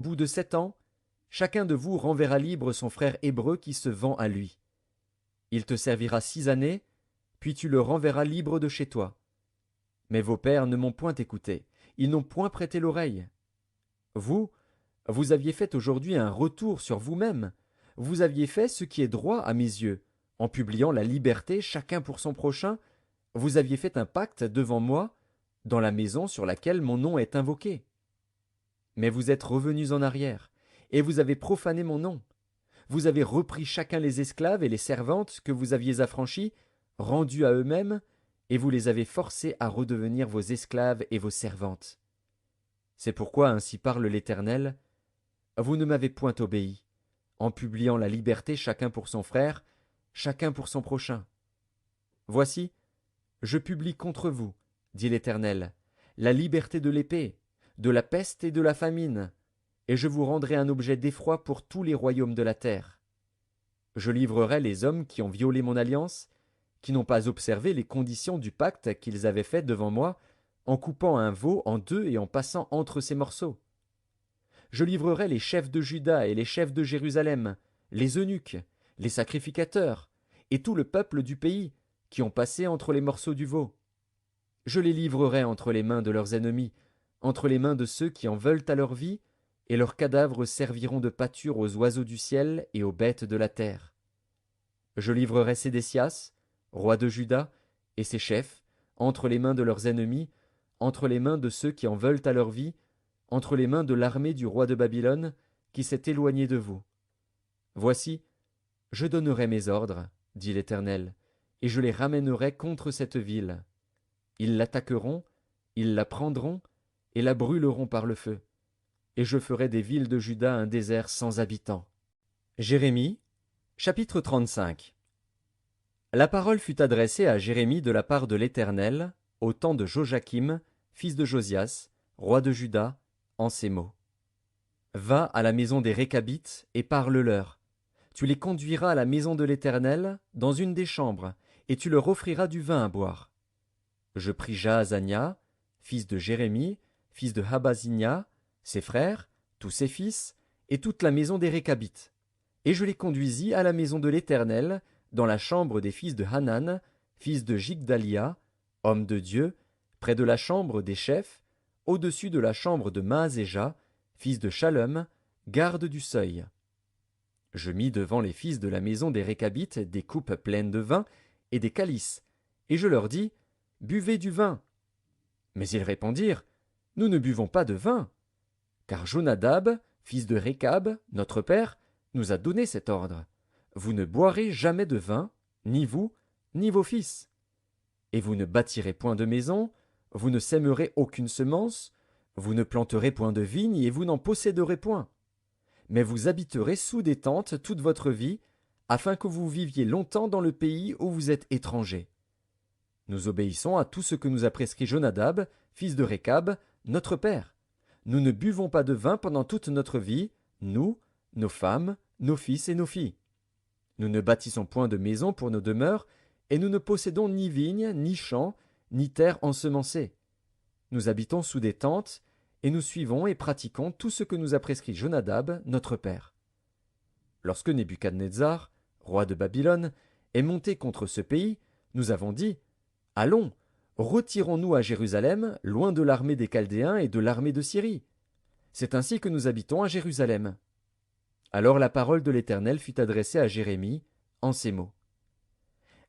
Au bout de 7 ans, chacun de vous renverra libre son frère hébreu qui se vend à lui. Il te servira 6 années, puis tu le renverras libre de chez toi. Mais vos pères ne m'ont point écouté, ils n'ont point prêté l'oreille. Vous, vous aviez fait aujourd'hui un retour sur vous-même, vous aviez fait ce qui est droit à mes yeux, en publiant la liberté chacun pour son prochain, vous aviez fait un pacte devant moi, dans la maison sur laquelle mon nom est invoqué. Mais vous êtes revenus en arrière, et vous avez profané mon nom. Vous avez repris chacun les esclaves et les servantes que vous aviez affranchis, rendus à eux-mêmes, et vous les avez forcés à redevenir vos esclaves et vos servantes. C'est pourquoi ainsi parle l'Éternel, vous ne m'avez point obéi, en publiant la liberté chacun pour son frère, chacun pour son prochain. Voici, je publie contre vous, dit l'Éternel, la liberté de l'épée, de la peste et de la famine, et je vous rendrai un objet d'effroi pour tous les royaumes de la terre. Je livrerai les hommes qui ont violé mon alliance, qui n'ont pas observé les conditions du pacte qu'ils avaient fait devant moi, en coupant un veau en deux et en passant entre ses morceaux. Je livrerai les chefs de Juda et les chefs de Jérusalem, les eunuques, les sacrificateurs, et tout le peuple du pays, qui ont passé entre les morceaux du veau. Je les livrerai entre les mains de leurs ennemis, entre les mains de ceux qui en veulent à leur vie, et leurs cadavres serviront de pâture aux oiseaux du ciel et aux bêtes de la terre. Je livrerai Sédécias, roi de Juda, et ses chefs, entre les mains de leurs ennemis, entre les mains de ceux qui en veulent à leur vie, entre les mains de l'armée du roi de Babylone, qui s'est éloigné de vous. Voici, je donnerai mes ordres, dit l'Éternel, et je les ramènerai contre cette ville. Ils l'attaqueront, ils la prendront, et la brûleront par le feu. Et je ferai des villes de Juda un désert sans habitants. Jérémie, chapitre 35. La parole fut adressée à Jérémie de la part de l'Éternel, au temps de Joachim, fils de Josias, roi de Juda, en ces mots. Va à la maison des Récabites et parle-leur. Tu les conduiras à la maison de l'Éternel, dans une des chambres, et tu leur offriras du vin à boire. Je pris Jaazania, fils de Jérémie, fils de Habazinia, ses frères, tous ses fils, et toute la maison des Récabites. Et je les conduisis à la maison de l'Éternel, dans la chambre des fils de Hanan, fils de Jigdalia, homme de Dieu, près de la chambre des chefs, au-dessus de la chambre de Maaséja, fils de Shallum, garde du seuil. Je mis devant les fils de la maison des Récabites des coupes pleines de vin et des calices, et je leur dis, buvez du vin. Mais ils répondirent, nous ne buvons pas de vin. Car Jonadab, fils de Récab, notre père, nous a donné cet ordre. Vous ne boirez jamais de vin, ni vous, ni vos fils. Et vous ne bâtirez point de maison, vous ne sèmerez aucune semence, vous ne planterez point de vigne et vous n'en posséderez point. Mais vous habiterez sous des tentes toute votre vie, afin que vous viviez longtemps dans le pays où vous êtes étrangers. Nous obéissons à tout ce que nous a prescrit Jonadab, fils de Récab, notre père. Nous ne buvons pas de vin pendant toute notre vie, nous, nos femmes, nos fils et nos filles. Nous ne bâtissons point de maison pour nos demeures, et nous ne possédons ni vignes, ni champs, ni terre ensemencée. Nous habitons sous des tentes, et nous suivons et pratiquons tout ce que nous a prescrit Jonadab, notre père. Lorsque Nebuchadnezzar, roi de Babylone, est monté contre ce pays, nous avons dit, allons, retirons-nous à Jérusalem, loin de l'armée des Chaldéens et de l'armée de Syrie. C'est ainsi que nous habitons à Jérusalem. Alors la parole de l'Éternel fut adressée à Jérémie, en ces mots.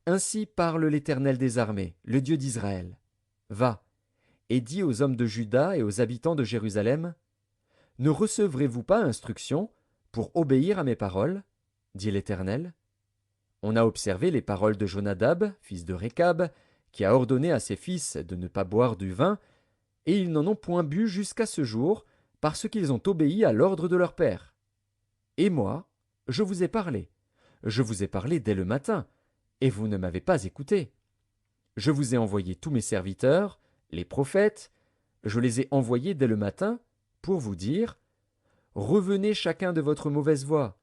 Ainsi parle l'Éternel des armées, le Dieu d'Israël. Va, et dis aux hommes de Juda et aux habitants de Jérusalem, ne recevrez-vous pas instruction pour obéir à mes paroles, dit l'Éternel. On a observé les paroles de Jonadab, fils de Récab, qui a ordonné à ses fils de ne pas boire du vin, et ils n'en ont point bu jusqu'à ce jour, parce qu'ils ont obéi à l'ordre de leur père. Et moi, je vous ai parlé dès le matin, et vous ne m'avez pas écouté. Je vous ai envoyé tous mes serviteurs, les prophètes, je les ai envoyés dès le matin, pour vous dire, revenez chacun de votre mauvaise voie,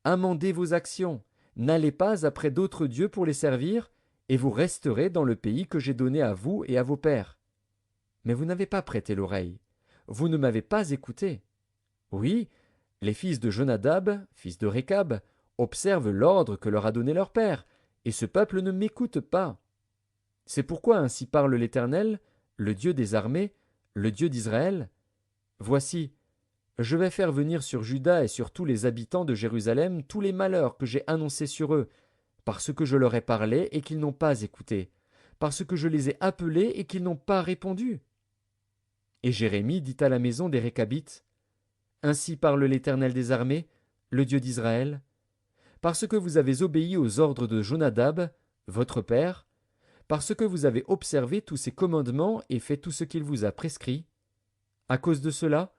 amendez vos actions, n'allez pas après d'autres dieux pour les servir, et vous resterez dans le pays que j'ai donné à vous et à vos pères. Mais vous n'avez pas prêté l'oreille, vous ne m'avez pas écouté. Oui, les fils de Jonadab, fils de Récab, observent l'ordre que leur a donné leur père, et ce peuple ne m'écoute pas. C'est pourquoi ainsi parle l'Éternel, le Dieu des armées, le Dieu d'Israël. Voici, je vais faire venir sur Juda et sur tous les habitants de Jérusalem tous les malheurs que j'ai annoncés sur eux, parce que je leur ai parlé et qu'ils n'ont pas écouté, parce que je les ai appelés et qu'ils n'ont pas répondu. Et Jérémie dit à la maison des Récabites, ainsi parle l'Éternel des armées, le Dieu d'Israël, parce que vous avez obéi aux ordres de Jonadab, votre père, parce que vous avez observé tous ses commandements et fait tout ce qu'il vous a prescrit. À cause de cela,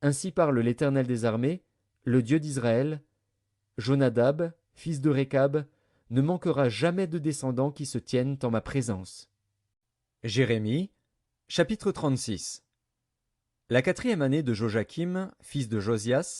ainsi parle l'Éternel des armées, le Dieu d'Israël, Jonadab, fils de Récab, ne manquera jamais de descendants qui se tiennent en ma présence. Jérémie, chapitre 36. La quatrième année de Joachim, fils de Josias,